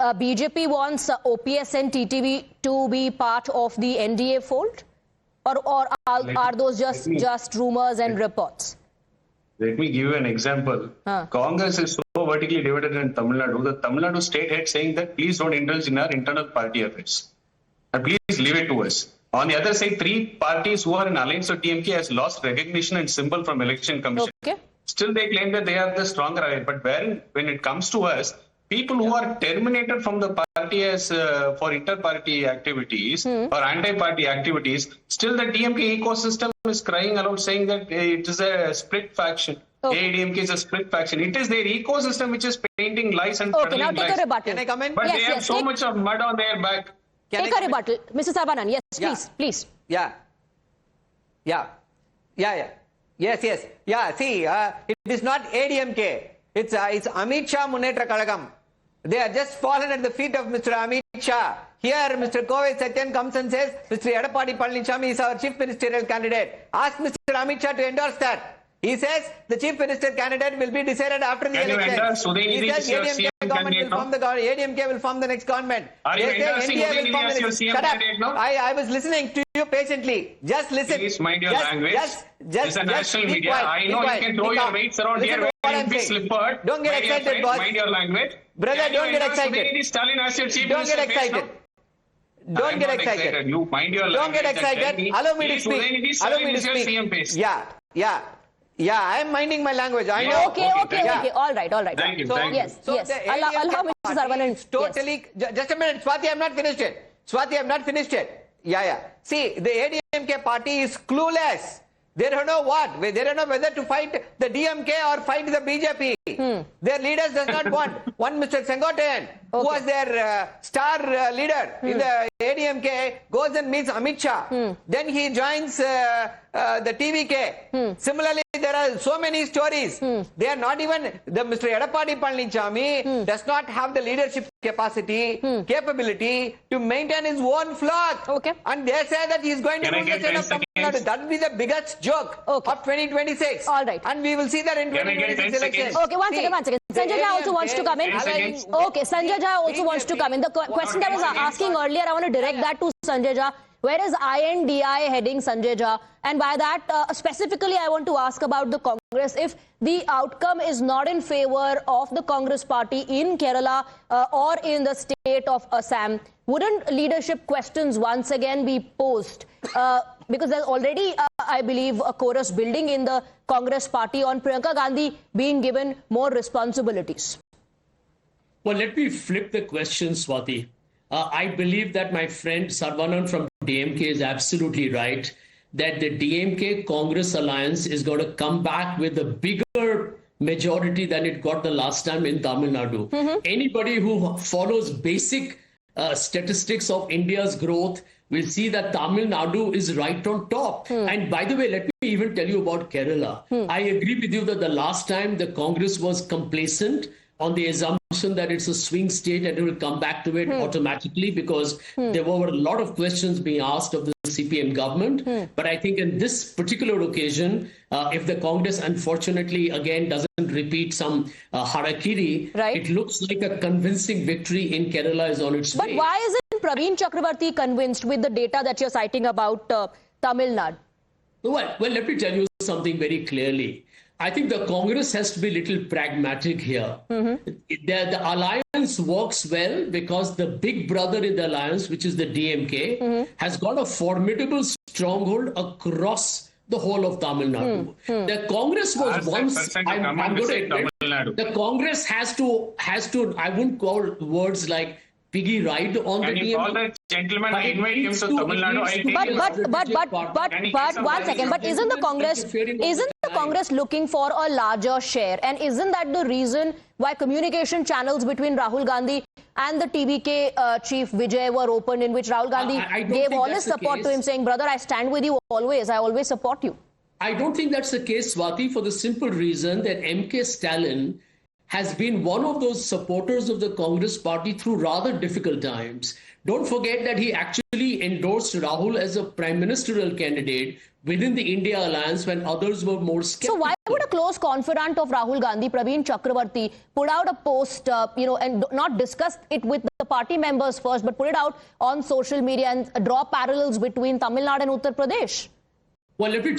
Speaker 1: BJP wants OPS and TTV to be part of the NDA fold? Or are those just rumors and reports?
Speaker 13: Let me give you an example. Congress is so vertically divided in Tamil Nadu. The Tamil Nadu state head saying that please don't indulge in our internal party affairs. And please leave it to us. On the other side, three parties who are in alliance with DMK has lost recognition and symbol from election commission. Still, they claim that they are the stronger alliance. But when it comes to us, people who are terminated from the party as for inter-party activities or anti-party activities, still the DMK ecosystem is crying aloud saying that it is a split faction. AIDMK is a split faction. It is their ecosystem which is painting lies and
Speaker 1: now take a rebuttal.
Speaker 13: Can I come in? But they have so much of mud on their back.
Speaker 1: Take a rebuttal. Mr. Sarvanan, yes, please.
Speaker 10: Yes, see, it is not ADMK. It's Amit Shah Munnetra Kalagam. They are just fallen at the feet of Mr. Amit Shah. Here, Mr. Kovai Satyan comes and says, Mr. Edappadi Palaniswamy is our chief ministerial candidate. Ask Mr. Amit Shah to endorse that. He says the chief minister candidate will be decided after the election. He says ADMK government will form the government. ADMK will form the next government.
Speaker 13: Are you endorsing Udayanithi as your CM candidate now?
Speaker 10: I was listening to you patiently. Just listen.
Speaker 13: Please mind your language. It's a national media. I know you can throw your weights around here where you'll be slippered.
Speaker 10: Don't get excited, boss.
Speaker 13: Mind your language.
Speaker 10: Brother, don't get excited.
Speaker 13: Udayanithi Stalin as your chief
Speaker 10: Don't get excited. Don't get excited.
Speaker 13: You mind your language.
Speaker 10: Don't get excited. Allow me to speak. Allow me to speak. Yeah, I am minding my language. I know.
Speaker 1: Okay. All right.
Speaker 13: Thank you.
Speaker 1: Yes. Allow Mr. Sarvanan.
Speaker 10: Totally. Just a minute. Swati, I have not finished it. Yeah. See, the ADMK party is clueless. They don't know what. They don't know whether to fight the DMK or fight the BJP. Their leaders does not want. One Mr. Sengottayan, who was their star leader in the ADMK, goes and meets Amit Shah. Then he joins the TVK. Similarly, there are so many stories. They are not even, the Mr. Edappadi Palaniswamy does not have the leadership capability to maintain his own flock. And they say that he is going to rule the state of Tamil Nadu. That will be the biggest joke of 2026.
Speaker 1: All right.
Speaker 10: And we will see that in 2026 elections.
Speaker 1: Okay, one second. Sanjay Jha also wants to come in. Okay, Sanjay Jha also wants to come in. The question that I was asking earlier, I want to direct that to Sanjay Jha. Where is INDI heading Sanjay Jha? And by that, specifically, I want to ask about the Congress. If the outcome is not in favor of the Congress party in Kerala or in the state of Assam, wouldn't leadership questions once again be posed? Because there's already, I believe, a chorus building in the Congress party on Priyanka Gandhi being given more responsibilities.
Speaker 11: Well, let me flip the question, Swati. I believe that my friend Sarvanan from DMK is absolutely right, that the DMK-Congress alliance is going to come back with a bigger majority than it got the last time in Tamil Nadu. Anybody who follows basic statistics of India's growth will see that Tamil Nadu is right on top. And by the way, let me even tell you about Kerala. I agree with you that the last time the Congress was complacent on the assumption that it's a swing state and it will come back to it automatically, because there were a lot of questions being asked of the CPM government. But I think in this particular occasion, if the Congress unfortunately again doesn't repeat some harakiri, it looks like a convincing victory in Kerala is on its way.
Speaker 1: But why isn't Praveen Chakrabarti convinced with the data that you're citing about Tamil Nadu?
Speaker 11: Well, let me tell you something very clearly. I think the Congress has to be a little pragmatic here. The alliance works well because the big brother in the alliance, which is the DMK, has got a formidable stronghold across the whole of Tamil Nadu. The Congress was once, I'm going to admit, the Congress has to, I wouldn't call words like piggy ride on the DMK.
Speaker 13: Gentlemen, invite him to Tamil Nadu.
Speaker 1: But one second. But isn't the Congress looking for a larger share? And isn't that the reason why communication channels between Rahul Gandhi and the TVK chief Vijay were opened, in which Rahul Gandhi gave all his support to him, saying, "Brother, I stand with you always. I always support you."
Speaker 11: I don't think that's the case, Swati, for the simple reason that MK Stalin has been one of those supporters of the Congress party through rather difficult times. Don't forget that he actually endorsed Rahul as a prime ministerial candidate within the India alliance when others were more skeptical.
Speaker 1: So why would a close confidant of Rahul Gandhi, Praveen Chakrabarti, put out a post, and not discuss it with the party members first, but put it out on social media and draw parallels between Tamil Nadu and Uttar Pradesh?
Speaker 11: Well, let me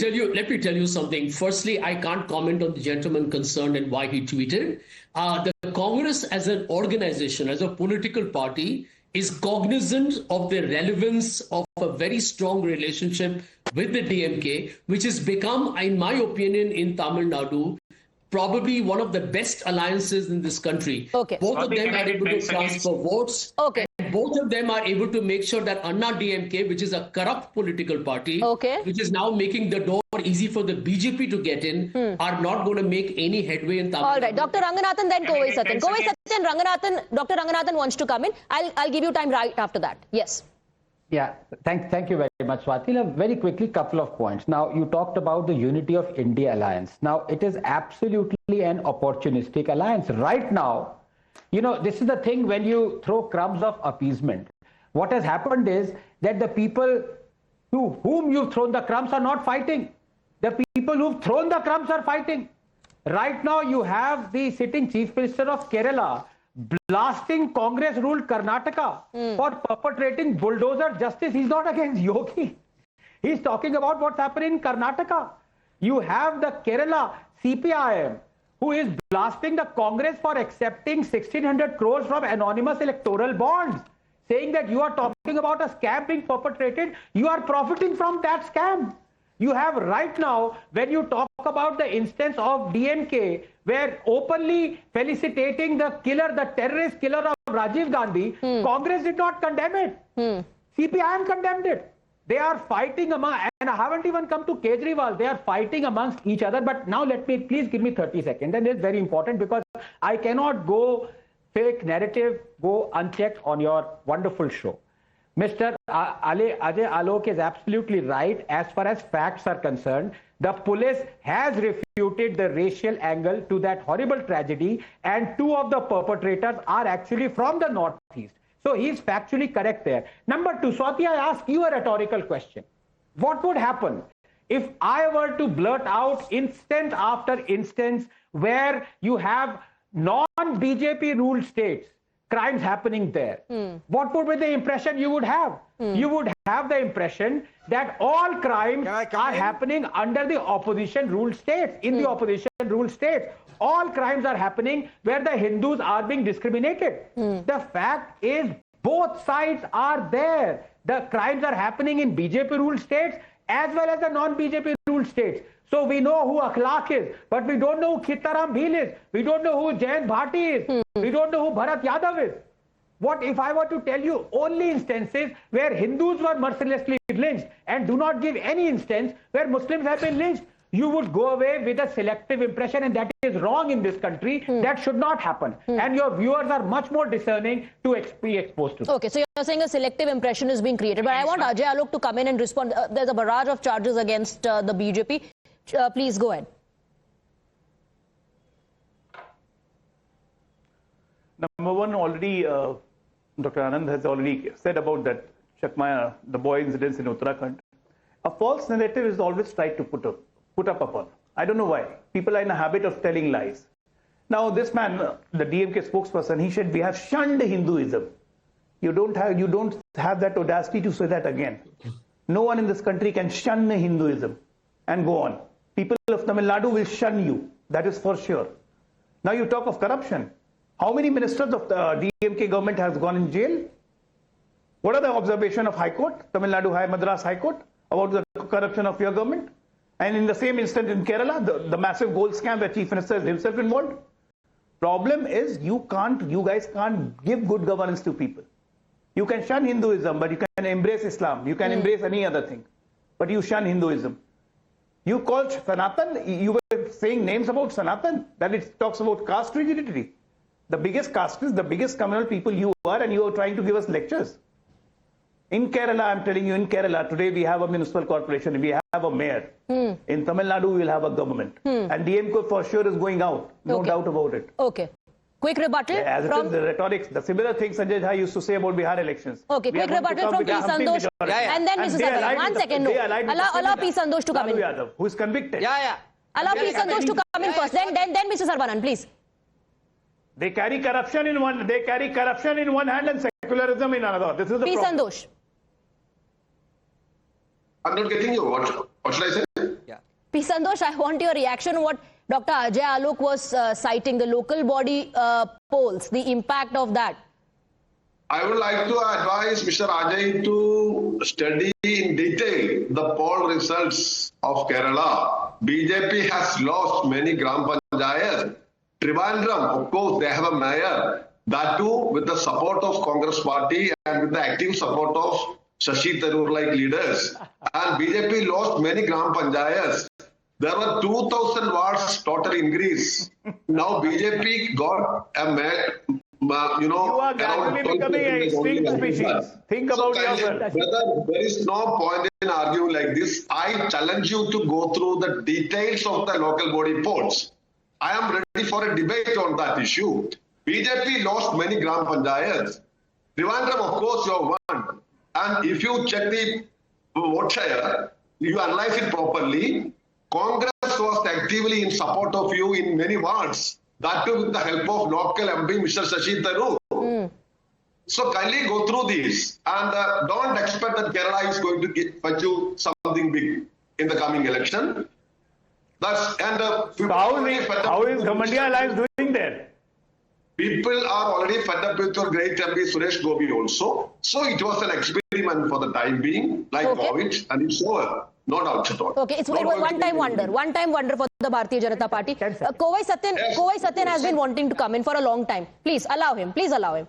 Speaker 11: tell you something. Firstly, I can't comment on the gentleman concerned and why he tweeted. The Congress as an organization, as a political party, is cognizant of the relevance of a very strong relationship with the DMK, which has become, in my opinion, in Tamil Nadu, probably one of the best alliances in this country. Both of them are able to transfer votes. And both of them are able to make sure that Anna DMK, which is a corrupt political party, which is now making the door easy for the BJP to get in, are not going to make any headway in Tamil Nadu.
Speaker 1: All right, Dr. Ranganathan, then Kovai Satyan. Kovai Satyan, Dr. Ranganathan wants to come in. I'll give you time right after that. Yes.
Speaker 9: Yeah, thank you very much, Swati. Very quickly, couple of points. Now, you talked about the Unity of India alliance. Now, it is absolutely an opportunistic alliance. Right now, this is the thing when you throw crumbs of appeasement. What has happened is that the people to whom you've thrown the crumbs are not fighting. The people who've thrown the crumbs are fighting. Right now, you have the sitting Chief Minister of Kerala blasting Congress-ruled Karnataka for perpetrating bulldozer justice. He's not against Yogi. He's talking about what's happening in Karnataka. You have the Kerala CPIM, who is blasting the Congress for accepting 1,600 crores from anonymous electoral bonds, saying that you are talking about a scam being perpetrated. You are profiting from that scam. You have right now, when you talk about the instance of DMK, where openly felicitating the killer, the terrorist killer of Rajiv Gandhi, Congress did not condemn it. CPIM condemned it. They are fighting among, and I haven't even come to Kejriwal, they are fighting amongst each other. But now please give me 30 seconds. And it's very important because I cannot go fake narrative, go unchecked on your wonderful show. Mr. Ajay Alok is absolutely right as far as facts are concerned. The police has refuted the racial angle to that horrible tragedy, and two of the perpetrators are actually from the Northeast. So he's factually correct there. Number two, Swati, I ask you a rhetorical question. What would happen if I were to blurt out instance after instance where you have non-BJP ruled states crimes happening there, what would be the impression you would have? You would have the impression that all crimes are happening under the opposition ruled states, in the opposition ruled states. All crimes are happening where the Hindus are being discriminated. The fact is both sides are there. The crimes are happening in BJP ruled states as well as the non-BJP ruled states. So we know who Akhlaq is, but we don't know who Khitaram Bhil is. We don't know who Jayant Bhati is. We don't know who Bharat Yadav is. What if I were to tell you only instances where Hindus were mercilessly lynched and do not give any instance where Muslims have been lynched? You would go away with a selective impression, and that is wrong in this country. That should not happen. And your viewers are much more discerning to be exposed to.
Speaker 1: Okay, so you're saying a selective impression is being created. But I want Ajay Alok to come in and respond. There's a barrage of charges against the BJP. Please go ahead.
Speaker 7: Number one, already Dr. Anand has already said about that Chakmaya, the boy incidents in Uttarakhand. A false narrative is always tried to put up upon. I don't know why. People are in a habit of telling lies. Now this man, the DMK spokesperson, he said we have shunned Hinduism. You don't have that audacity to say that again. No one in this country can shun Hinduism and go on. People of Tamil Nadu will shun you. That is for sure. Now you talk of corruption. How many ministers of the DMK government has gone in jail? What are the observations of High Court, Tamil Nadu Madras High Court, about the corruption of your government? And in the same instant in Kerala, the massive gold scam where Chief Minister is himself involved. Problem is you guys can't give good governance to people. You can shun Hinduism, but you can embrace Islam. You can embrace any other thing. But you shun Hinduism. You called Sanatan, you were saying names about Sanatan, that it talks about caste rigidity. The biggest caste is the biggest communal people you are, and you are trying to give us lectures. In Kerala, I'm telling you, in Kerala, today we have a municipal corporation, we have a mayor. In Tamil Nadu, we will have a government. And DMK for sure is going out. No doubt about it.
Speaker 1: Okay. Quick rebuttal
Speaker 7: from the rhetorics, the similar thing Sanjay Jha used to say about Bihar elections.
Speaker 1: Okay, quick rebuttal from P. Sandosh. And then Mr. Sarvan. 1 second, no. Allow P. Sandosh to come in.
Speaker 7: Yadav, who is convicted.
Speaker 1: Allow P. Sandosh to come in first. Then Mr. Sarvanan, please.
Speaker 7: They carry corruption in one. They carry corruption in one hand and secularism in another. This is the
Speaker 1: P.
Speaker 7: problem.
Speaker 1: Sandosh.
Speaker 12: I'm not getting you. What should I say?
Speaker 1: P. Sandosh, I want your reaction on what Dr. Ajay Alok was citing, the local body polls, the impact of that.
Speaker 12: I would like to advise Mr. Ajay to study in detail the poll results of Kerala. BJP has lost many Gram Panchayats. Trivandrum, of course, they have a mayor. That too with the support of Congress party and with the active support of Shashi Tharoor-like leaders. And BJP lost many Gram Panchayats. There were 2,000 wards total increase. Now BJP got a mayor,
Speaker 7: you are gradually becoming an extinct species. Think about yourself.
Speaker 12: Brother, there is no point in arguing like this. I challenge you to go through the details of the local body polls. I am ready for a debate on that issue. BJP lost many Gram Panchayats. Trivandrum, of course, you have won. And if you check the vote share, you analyze it properly. Congress was actively in support of you in many wards. That too with the help of local MP, Mr. Shashi Tharoor. So kindly go through these and don't expect that Kerala is going to fetch you something big in the coming election. That's
Speaker 7: how is Ghamandia Alliance doing there?
Speaker 12: People are already fed up with your great MP Suresh Gopi also. So it was an experiment for the time being, like COVID, and it's over. No doubt at all.
Speaker 1: Okay, it's a one-time wonder. One-time wonder for the Bharatiya Janata Party. Kovai Satyan has been wanting to come in for a long time. Please allow him. Please allow him.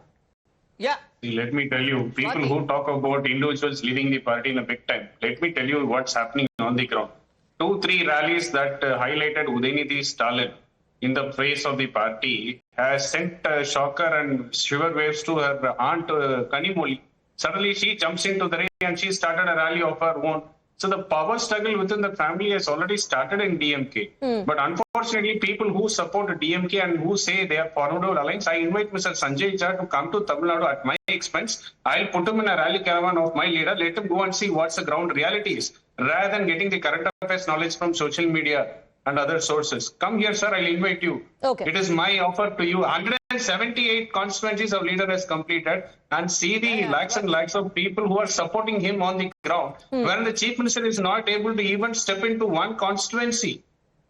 Speaker 13: Let me tell you, people who talk about individuals leaving the party in a big time, let me tell you what's happening on the ground. 2-3 rallies that highlighted Udaynidhi Stalin in the face of the party has sent shocker and shiver waves to her aunt Kanimoli. Suddenly she jumps into the ring and she started a rally of her own. So the power struggle within the family has already started in DMK. But unfortunately, people who support DMK and who say they are formidable alliance, I invite Mr. Sanjay Jha to come to Tamil Nadu at my expense. I'll put him in a rally caravan of my leader. Let him go and see what's the ground reality is, rather than getting the current affairs knowledge from social media and other sources. Come here, sir. I'll invite you.
Speaker 1: Okay.
Speaker 13: It is my offer to you. 178 constituencies our leader has completed, and see the lakhs and lakhs of people who are supporting him on the ground, when the chief minister is not able to even step into one constituency.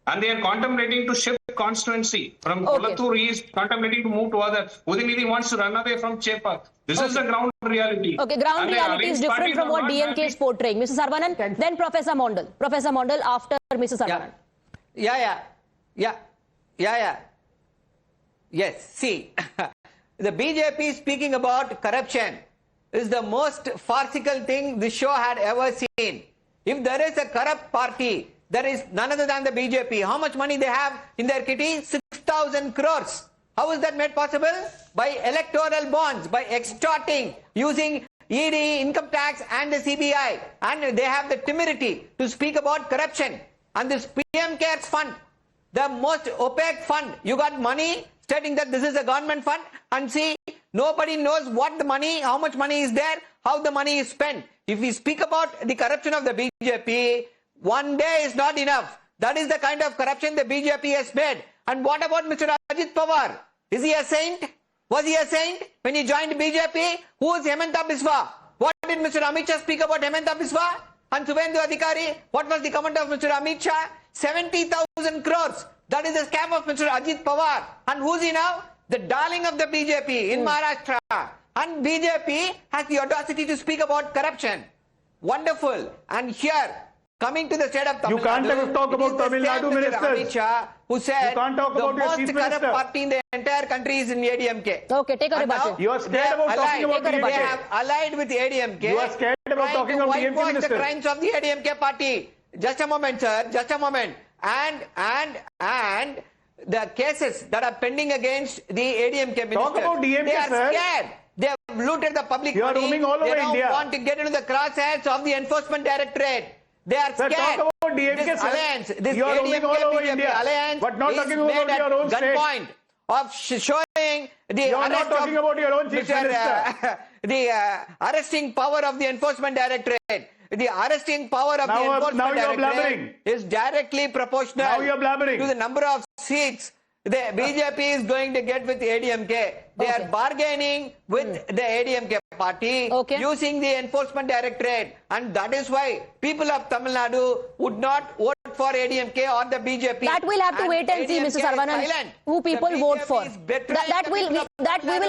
Speaker 13: And they are contemplating to shift constituency from Kolattur. He is contemplating to move to other. Udinidhi wants to run away from Chepak. This is the ground reality.
Speaker 1: Okay, ground reality is different from what DMK is portraying. Mrs. Saravanan, then Professor Mondal. Professor Mondal after Mrs. Saravanan.
Speaker 10: Yes, see, the BJP speaking about corruption is the most farcical thing this show had ever seen. If there is a corrupt party, there is none other than the BJP. How much money they have in their kitty? 6,000 crores. How is that made possible? By electoral bonds, by extorting, using ED, income tax and the CBI. And they have the temerity to speak about corruption. And this PM Cares fund, the most opaque fund, you got money stating that this is a government fund, and see, nobody knows what the money, how much money is there, how the money is spent. If we speak about the corruption of the BJP, one day is not enough. That is the kind of corruption the BJP has made. And what about Mr. Ajit Pawar? Is he a saint? Was he a saint when he joined BJP? Who is Hemanta Biswa? What did Mr. Amit Shah speak about Hemanta Biswa? And Suvendu Adhikari? What was the comment of Mr. Amit Shah? 70,000 crores. That is the scam of Mr. Ajit Pawar. And who's he now? The darling of the BJP in Maharashtra. And BJP has the audacity to speak about corruption. Wonderful. And here, coming to the state of Tamil Nadu,
Speaker 7: you can't talk about Tamil Nadu ministers.
Speaker 10: Amit Shah, who said
Speaker 7: you can't talk about
Speaker 10: the
Speaker 7: your chief
Speaker 10: most corrupt
Speaker 7: minister.
Speaker 10: party in the entire country is in ADMK.
Speaker 1: Okay, take a rebuttal.
Speaker 7: You are scared about talking about
Speaker 10: They
Speaker 7: DMK.
Speaker 10: have allied with ADMK.
Speaker 7: You are scared about talking about DMK
Speaker 10: whitewash
Speaker 7: minister.
Speaker 10: the crimes of the ADMK party. Just a moment, sir. Just a moment. And the cases that are pending against the ADMK minister.
Speaker 7: Talk about DMK,
Speaker 10: they are
Speaker 7: sir.
Speaker 10: scared. They have looted the public
Speaker 7: You are
Speaker 10: money.
Speaker 7: roaming all over
Speaker 10: they don't
Speaker 7: India.
Speaker 10: want to get into the crosshairs of the enforcement directorate. They are
Speaker 7: Sir,
Speaker 10: scared.
Speaker 7: talk about DMK,
Speaker 10: this
Speaker 7: sir.
Speaker 10: alliance, this
Speaker 7: You are roaming all over
Speaker 10: ADMK-BJP
Speaker 7: India.
Speaker 10: alliance
Speaker 7: But not
Speaker 10: is
Speaker 7: talking about
Speaker 10: made at
Speaker 7: your own state.
Speaker 10: gunpoint of showing the
Speaker 7: You are not
Speaker 10: arrest
Speaker 7: talking
Speaker 10: of
Speaker 7: about your own chief minister.
Speaker 10: the arresting power of the enforcement directorate. The arresting power of the enforcement directorate is directly proportional to the number of seats the BJP is going to get with the ADMK. They are bargaining with the ADMK party using the enforcement directorate, and that is why people of Tamil Nadu would not vote for ADMK or the BJP.
Speaker 1: That we'll have to wait and see, Mr. Saravanan, who people vote for. That we will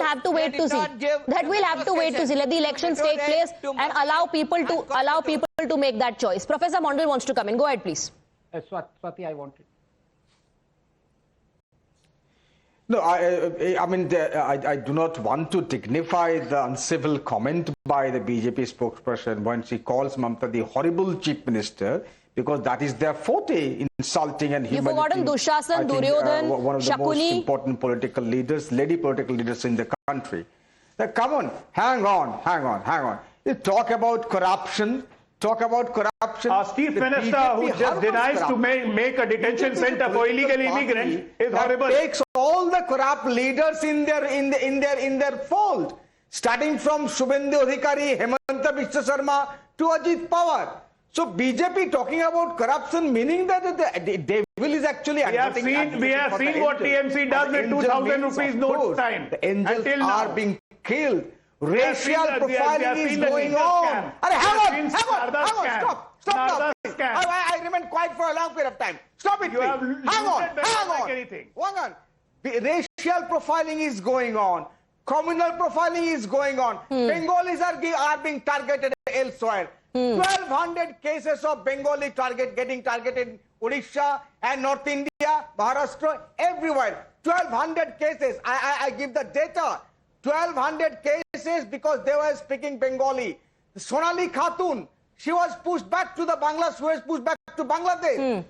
Speaker 1: have to wait to see. That we'll have to wait to see. Let the elections take place and allow people to make that choice. Professor Mondal wants to come in. Go ahead, please.
Speaker 9: Swati, I wanted.
Speaker 8: No, I mean, I do not want to dignify the uncivil comment by the BJP spokesperson when she calls Mamta the horrible chief minister, because that is their forte, insulting and
Speaker 1: You've forgotten Dushasan, Duryodhan,
Speaker 8: one of the most
Speaker 1: Shakuni.
Speaker 8: important political leaders, lady political leaders in the country. Now, come on, hang on. You talk about corruption.
Speaker 7: Chief Minister who just denies to make a detention center for illegal immigrants is horrible.
Speaker 8: Takes all the corrupt leaders in their fold, starting from Subhendu Adhikari, Hemanta Biswa Sharma to Ajit Pawar. So BJP talking about corruption, meaning that the devil is actually.
Speaker 7: We have seen what TMC does with 2,000 rupees notes time.
Speaker 8: The angels are being killed. Racial profiling is going on. Hang on, stop now, please. I remained quiet for a long period of time. Stop it, please. Hang on. Racial profiling is going on. Communal profiling is going on. Bengalis are being targeted elsewhere. 1,200 cases of Bengali getting targeted in Odisha and North India, Maharashtra, everywhere. 1,200 cases. I give the data. 1,200 cases because they were speaking Bengali. Sonali Khatun, she was pushed back to Bangladesh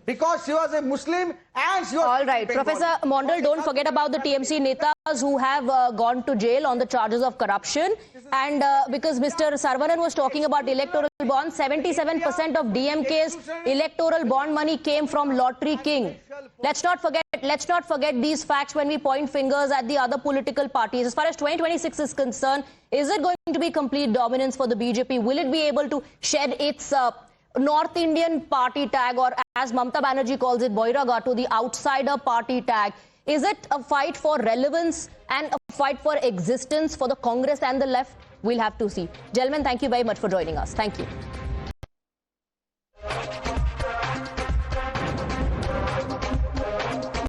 Speaker 8: because she was a Muslim and she was.
Speaker 1: All right, Professor Mondal, don't forget about the TMC netas who have gone to jail on the charges of corruption. And because Mr. Saravanan was talking about electoral bonds, 77% of DMK's electoral bond money came from Lottery King. Let's not forget these facts when we point fingers at the other political parties. As far as 2026 is concerned, is it going to be complete dominance for the BJP? Will it be able to shed its North Indian party tag, or as Mamta Banerjee calls it, Boiraga, to the outsider party tag? Is it a fight for relevance and a fight for existence for the Congress and the left? We'll have to see. Gentlemen, thank you very much for joining us. Thank you.